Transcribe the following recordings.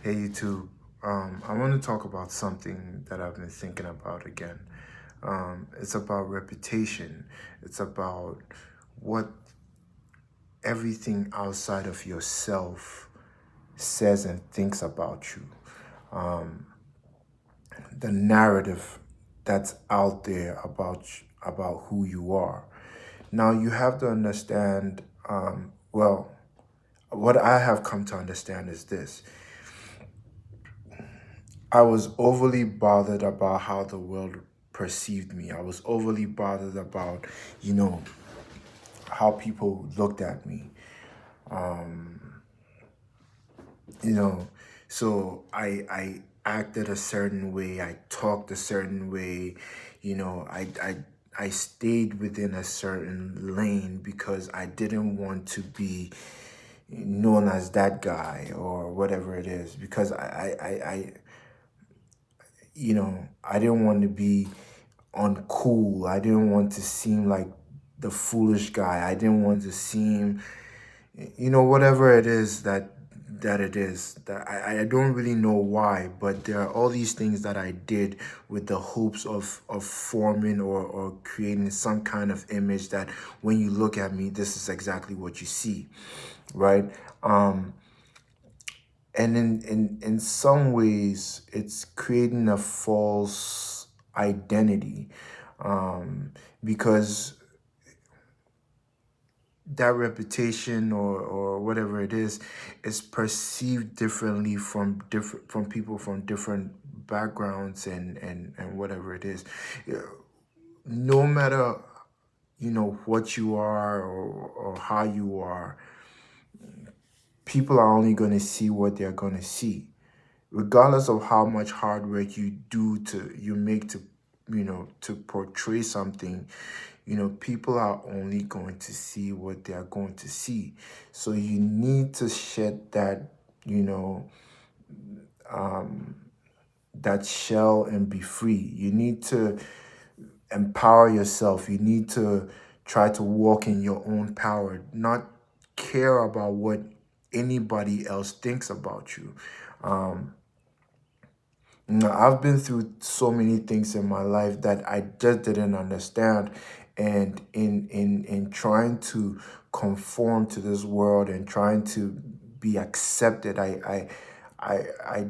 Hey, you too. I want to talk about something that I've been thinking about again. It's about reputation. It's about what everything outside of yourself says and thinks about you. Um, the narrative that's out there about who you are. Now you have to understand. Well, what I have come to understand is this: I was overly bothered about how the world perceived me. I was overly bothered about, you know, how people looked at me. Um, you know, so I acted a certain way, I talked a certain way, I stayed within a certain lane because I didn't want to be known as that guy or whatever it is because I didn't want to be uncool. I didn't want to seem like the foolish guy. I didn't want to seem, whatever it is that it is. That I don't really know why, but there are all these things that I did with the hopes of forming or creating some kind of image that when you look at me, this is exactly what you see, right? And in some ways it's creating a false identity, because that reputation or whatever it is perceived differently from people from different backgrounds and whatever it is. Yeah, no matter what you are or how you are, people are only going to see what they're going to see, regardless of how much hard work you make to portray something. People are only going to see what they are going to see. So you need to shed you know um that shell and be free. You need to empower yourself. You need to try to walk in your own power, not care about what anybody else thinks about you. um No, I've been through so many things in my life that I just didn't understand. And in trying to conform to this world and trying to be accepted, I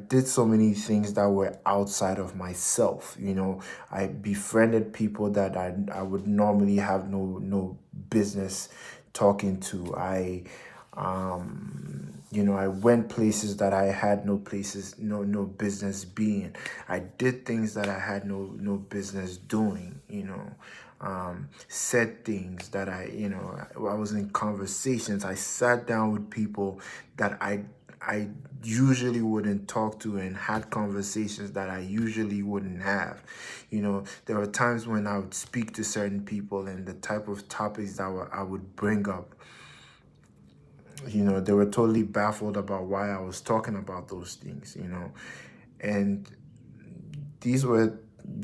did so many things that were outside of myself. I befriended people that I would normally have no business talking to. I went places that I had no business being. I did things that I had no business doing. Said things that I was in conversations. I sat down with people that I usually wouldn't talk to and had conversations that I usually wouldn't have. There were times when I would speak to certain people and the type of topics that I would bring up, they were totally baffled about why I was talking about those things. And these were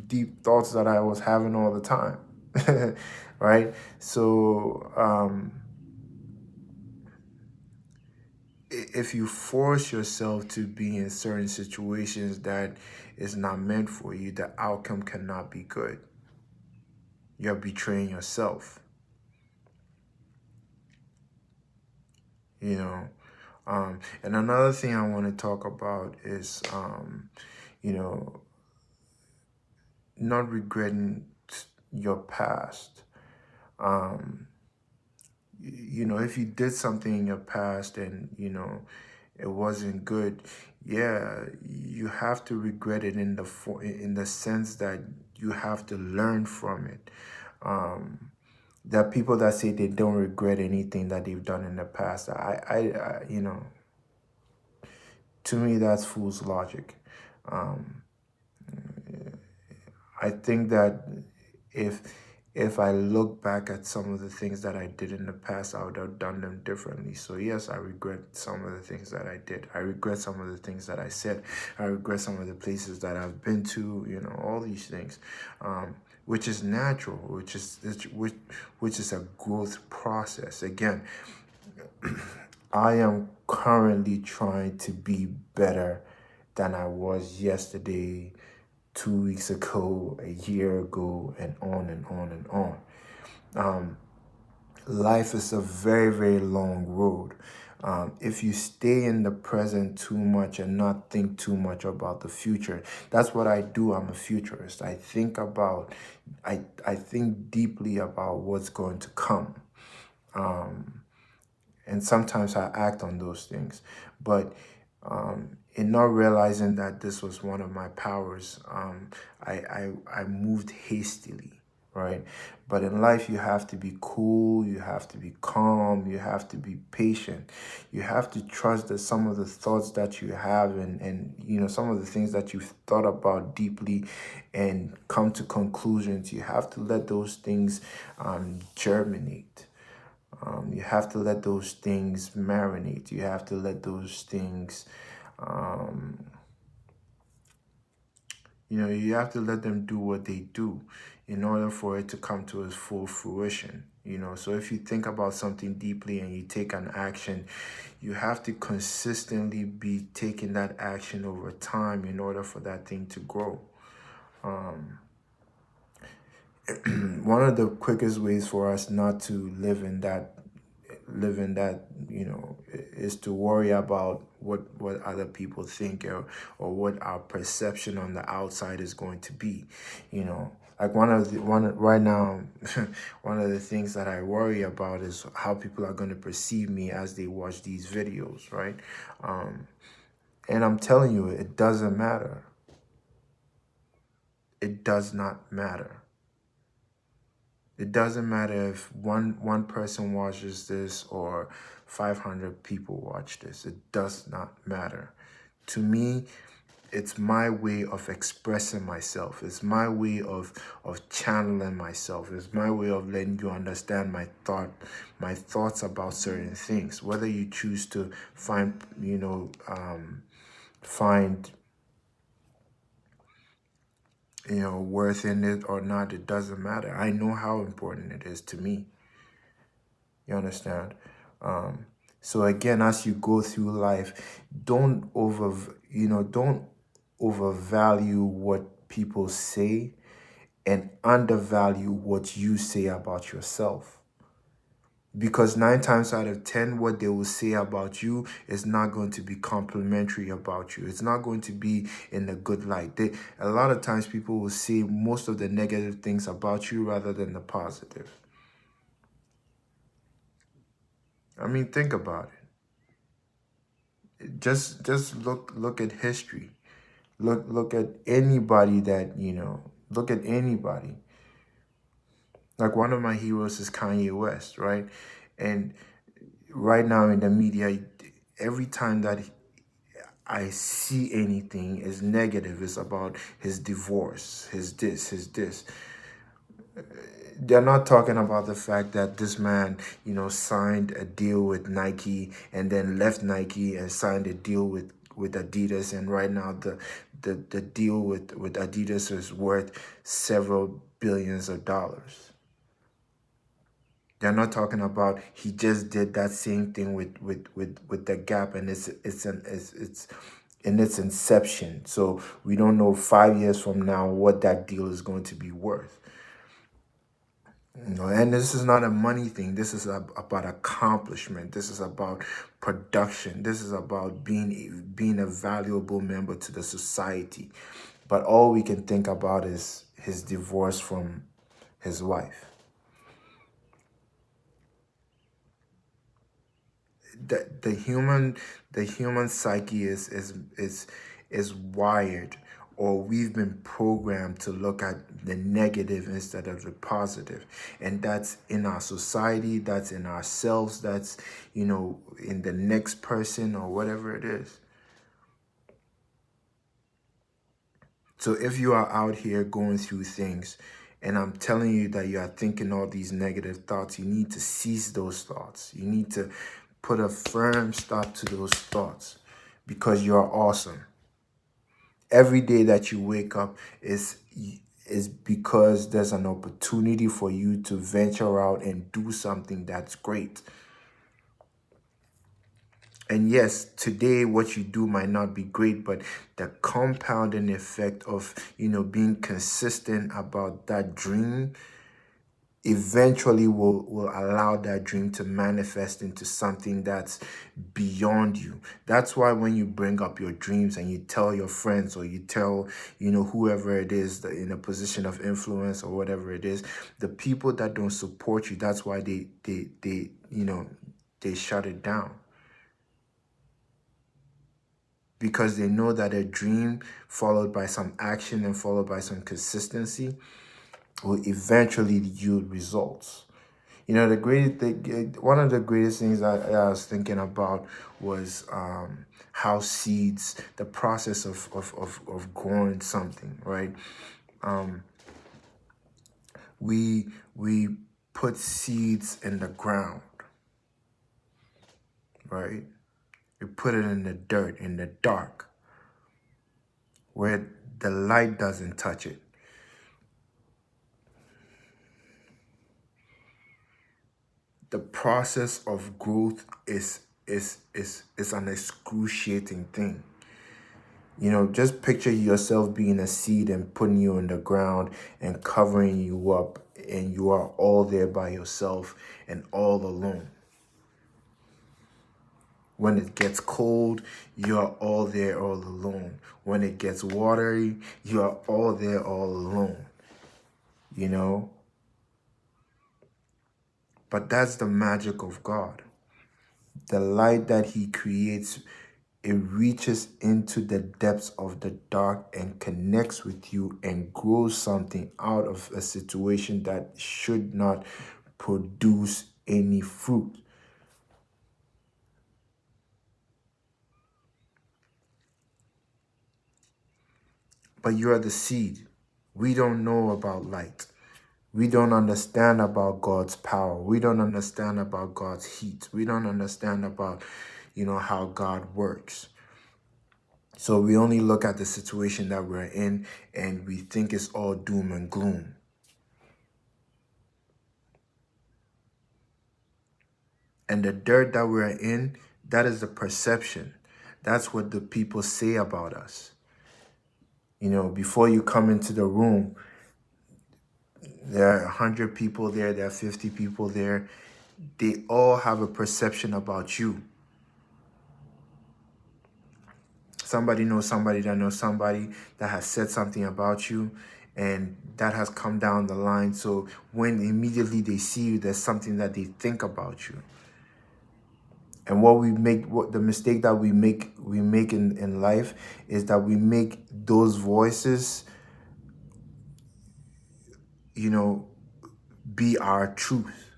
deep thoughts that I was having all the time. Right? So, if you force yourself to be in certain situations that is not meant for you, the outcome cannot be good. You're betraying yourself. you know and another thing I want to talk about is you know not regretting your past. um if you did something in your past and it wasn't good, yeah, you have to regret it in the sense that you have to learn from it. There are people that say they don't regret anything that they've done in the past. To me, that's fool's logic. Um, I think that if if I look back at some of the things that I did in the past, I would have done them differently. So yes, I regret some of the things that I did. I regret some of the things that I said. I regret some of the places that I've been to. All these things, which is natural, which is a growth process. Again, I am currently trying to be better than I was yesterday, 2 weeks ago, a year ago, and on and on and on. Um, Life is a very, very long road. If you stay in the present too much and not think too much about the future, that's what I do. I'm a futurist. I think deeply about what's going to come. Um, and sometimes I act on those things. But in not realizing that this was one of my powers, I moved hastily, right? But in life, you have to be cool, you have to be calm, you have to be patient. You have to trust that some of the thoughts that you have and some of the things that you've thought about deeply and come to conclusions, you have to let those things germinate. You have to let those things marinate. You have to let those things, um, you have to let them do what they do in order for it to come to its full fruition. So if you think about something deeply and you take an action, you have to consistently be taking that action over time in order for that thing to grow. Um, One of the quickest ways for us not to live in that is to worry about what other people think, or what our perception on the outside is going to be. Like one right now, one of the things that I worry about is how people are going to perceive me as they watch these videos, right? And I'm telling you, it doesn't matter. It does not matter. It doesn't matter if one person watches this or 500 people watch this. It does not matter. To me, it's my way of expressing myself. It's my way of channeling myself. It's my way of letting you understand my thoughts about certain things. Whether you choose to find worth in it or not, it doesn't matter. I know how important it is to me. You understand? Um, so again, as you go through life, don't overvalue what people say and undervalue what you say about yourself. Because 9 times out of 10, what they will say about you is not going to be complimentary about you. It's not going to be in a good light. A lot of times people will say most of the negative things about you rather than the positive. I mean, think about it. Just look at history. Look at anybody look at anybody. Like one of my heroes is Kanye West, right? And right now in the media, every time that I see anything is negative, it's about his divorce, his this. They're not talking about the fact that this man, signed a deal with Nike and then left Nike and signed a deal with Adidas, and right now the deal with Adidas is worth several billions of dollars. They're not talking about he just did that same thing with the Gap, and it's in its inception. So we don't know 5 years from now what that deal is going to be worth. And this is not a money thing. This is about accomplishment. This is about production. This is about being a valuable member to the society. But all we can think about is his divorce from his wife. The human psyche is wired, or we've been programmed to look at the negative instead of the positive. And that's in our society, that's in ourselves, that's in the next person or whatever it is. So if you are out here going through things and I'm telling you that you are thinking all these negative thoughts, you need to cease those thoughts. You need to put a firm stop to those thoughts, because you're awesome. Every day that you wake up is because there's an opportunity for you to venture out and do something that's great. And yes, today what you do might not be great, but the compounding effect of, being consistent about that dream eventually will allow that dream to manifest into something that's beyond you. That's why when you bring up your dreams and you tell your friends, or you tell, whoever it is that in a position of influence or whatever it is, the people that don't support you, that's why they shut it down, because they know that a dream followed by some action and followed by some consistency will eventually yield results. One of the greatest things I was thinking about was how seeds, the process of growing something, right? Um, we put seeds in the ground, right? We put it in the dirt, in the dark, where the light doesn't touch it. The process of growth is an excruciating thing. Just picture yourself being a seed and putting you in the ground and covering you up, and you are all there by yourself and all alone. When it gets cold, you are all there all alone. When it gets watery, you are all there all alone. But that's the magic of God. The light that he creates, it reaches into the depths of the dark and connects with you and grows something out of a situation that should not produce any fruit. But you are the seed. We don't know about light. We don't understand about God's power. We don't understand about God's heat. We don't understand about, how God works. So we only look at the situation that we're in and we think it's all doom and gloom. And the dirt that we're in, that is the perception. That's what the people say about us. Before you come into the room, there are 100 people there, there are 50 people there. They all have a perception about you. Somebody knows somebody that knows somebody that has said something about you, and that has come down the line. So when immediately they see you, there's something that they think about you. And what the mistake that we make in life is that we make those voices, be our truth.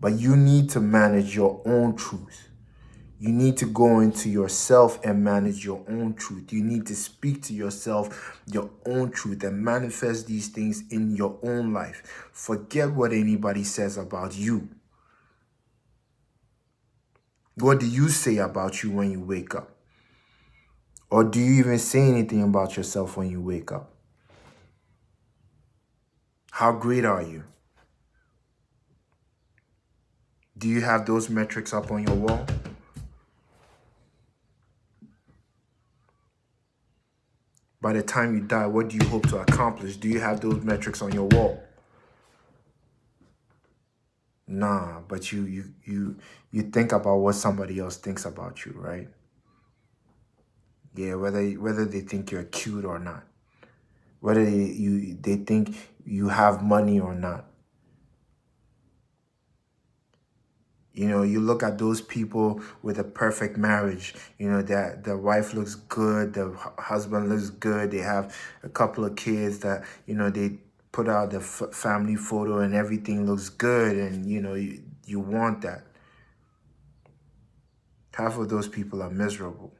But you need to manage your own truth. You need to go into yourself and manage your own truth. You need to speak to yourself your own truth and manifest these things in your own life. Forget what anybody says about you. What do you say about you when you wake up? Or do you even say anything about yourself when you wake up? How great are you? Do you have those metrics up on your wall? By the time you die, what do you hope to accomplish? Do you have those metrics on your wall? Nah, but you think about what somebody else thinks about you, right? Yeah, whether they think you're cute or not, whether they think you have money or not. You look at those people with a perfect marriage, that the wife looks good, the husband looks good, they have a couple of kids that, they put out the family photo and everything looks good, and, you want that. Half of those people are miserable.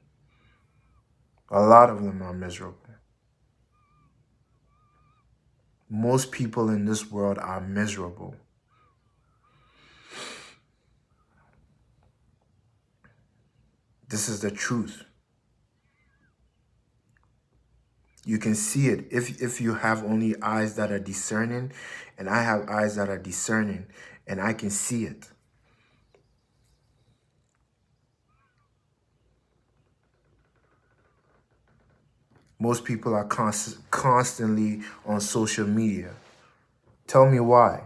A lot of them are miserable. Most people in this world are miserable. This is the truth. You can see it if you have only eyes that are discerning, and I have eyes that are discerning, and I can see it. Most people are constantly on social media. Tell me why.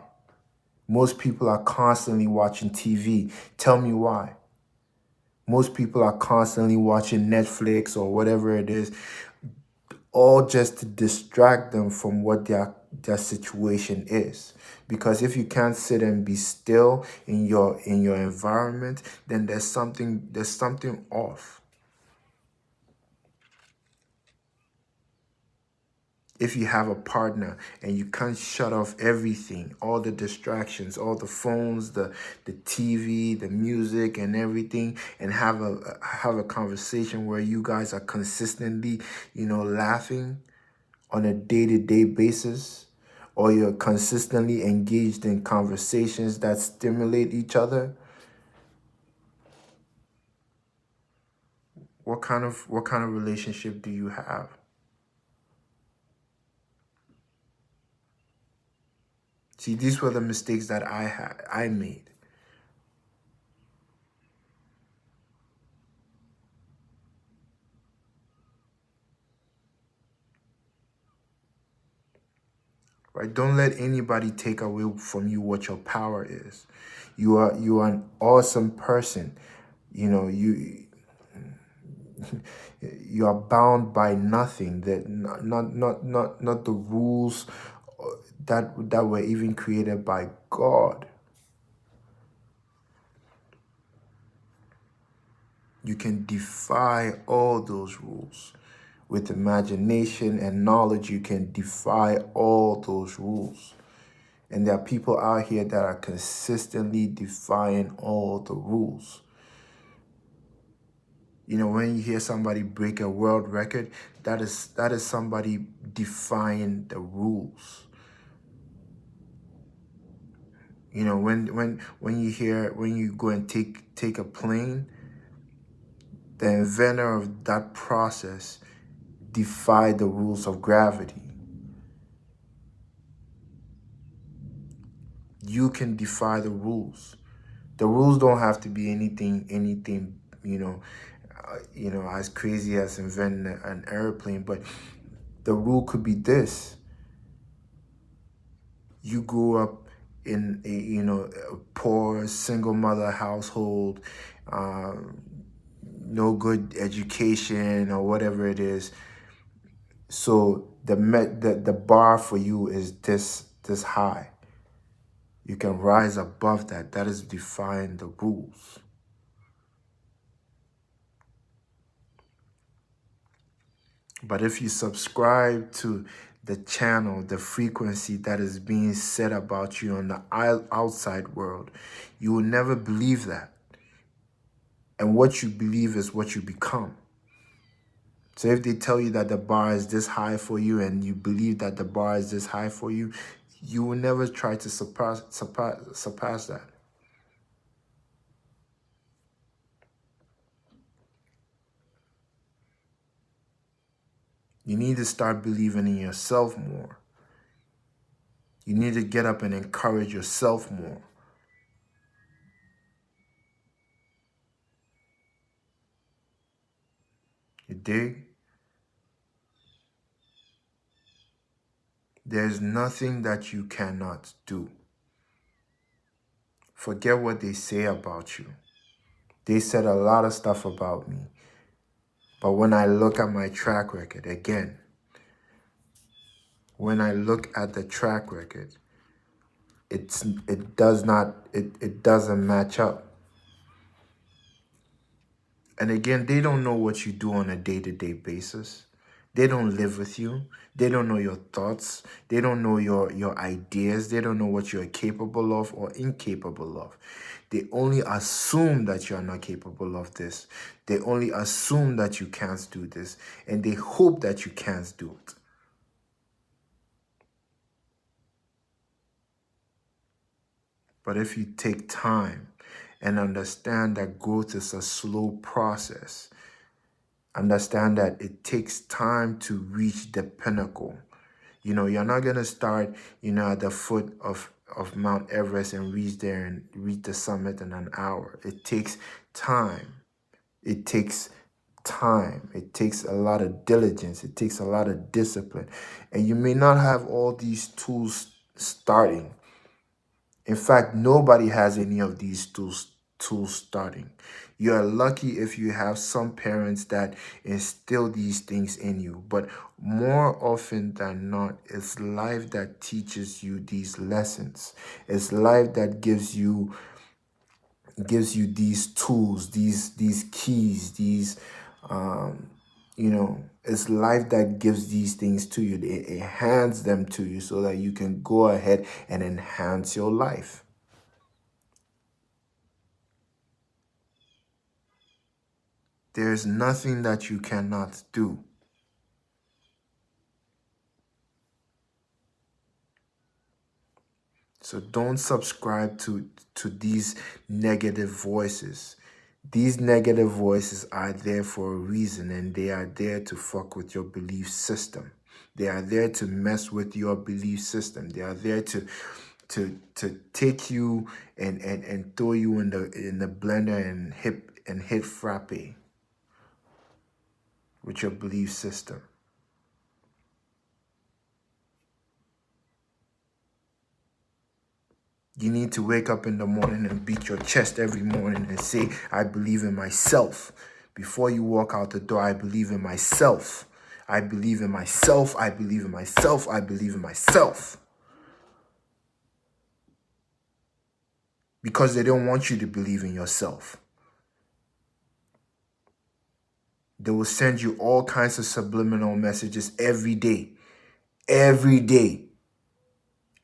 Most people are constantly watching TV. Tell me why. Most people are constantly watching Netflix or whatever it is, all just to distract them from what their situation is. Because if you can't sit and be still in your environment, then there's something off. If you have a partner and you can't shut off everything, all the distractions, all the phones, the TV, the music and everything, and have a conversation where you guys are consistently, laughing on a day-to-day basis, or you're consistently engaged in conversations that stimulate each other, what kind of relationship do you have? See, these were the mistakes that I made. Right? Don't let anybody take away from you what your power is. You are an awesome person. You are bound by nothing, that not the rules that were even created by God. You can defy all those rules. With imagination and knowledge, you can defy all those rules. And there are people out here that are consistently defying all the rules. When you hear somebody break a world record, that is somebody defying the rules. When you go and take a plane, the inventor of that process defied the rules of gravity. You can defy the rules. The rules don't have to be anything, as crazy as inventing an airplane, but the rule could be this. You grew up in a poor single mother household, no good education or whatever it is. So the bar for you is this high. You can rise above that. That is defying the rules. But if you subscribe to the channel, the frequency that is being said about you on the outside world, you will never believe that. And what you believe is what you become. So if they tell you that the bar is this high for you and you believe that the bar is this high for you, you will never try to surpass that. You need to start believing in yourself more. You need to get up and encourage yourself more. You dig? There's nothing that you cannot do. Forget what they say about you. They said a lot of stuff about me. But when I look at my track record, again, when I look at the track record, it doesn't match up. And again, they don't know what you do on a day-to-day basis. They don't live with you. They don't know your thoughts. They don't know your ideas. They don't know what you're capable of or incapable of. They only assume that you're not capable of this. They only assume that you can't do this. And they hope that you can't do it. But if you take time and understand that growth is a slow process, understand that it takes time to reach the pinnacle. You're not going to start, at the foot of Mount Everest and reach there and reach the summit in an hour. It takes time. It takes time. It takes a lot of diligence. It takes a lot of discipline. And you may not have all these tools starting. In fact, nobody has any of these tools starting. You are lucky if you have some parents that instill these things in you. But more often than not, it's life that teaches you these lessons. It's life that gives you these tools, these keys, these it's life that gives these things to you. It hands them to you so that you can go ahead and enhance your life. There's nothing that you cannot do. So don't subscribe to these negative voices. These negative voices are there for a reason, and they are there to fuck with your belief system. They are there to mess with your belief system. They are there to take you and throw you in the blender and hit frappe with your belief system. You need to wake up in the morning and beat your chest every morning and say, I believe in myself. Before you walk out the door, I believe in myself. I believe in myself. I believe in myself. I believe in myself. Because they don't want you to believe in yourself. They will send you all kinds of subliminal messages every day. Every day.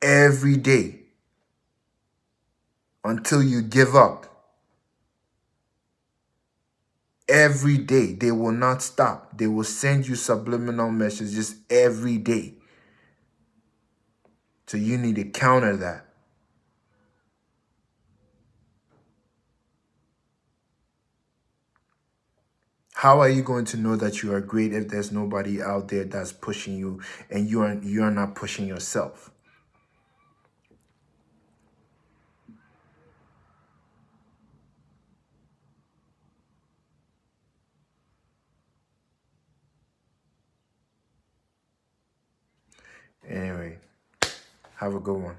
Every day. Until you give up. Every day. They will not stop. They will send you subliminal messages every day. So you need to counter that. How are you going to know that you are great if there's nobody out there that's pushing you and you are not pushing yourself? Anyway, have a good one.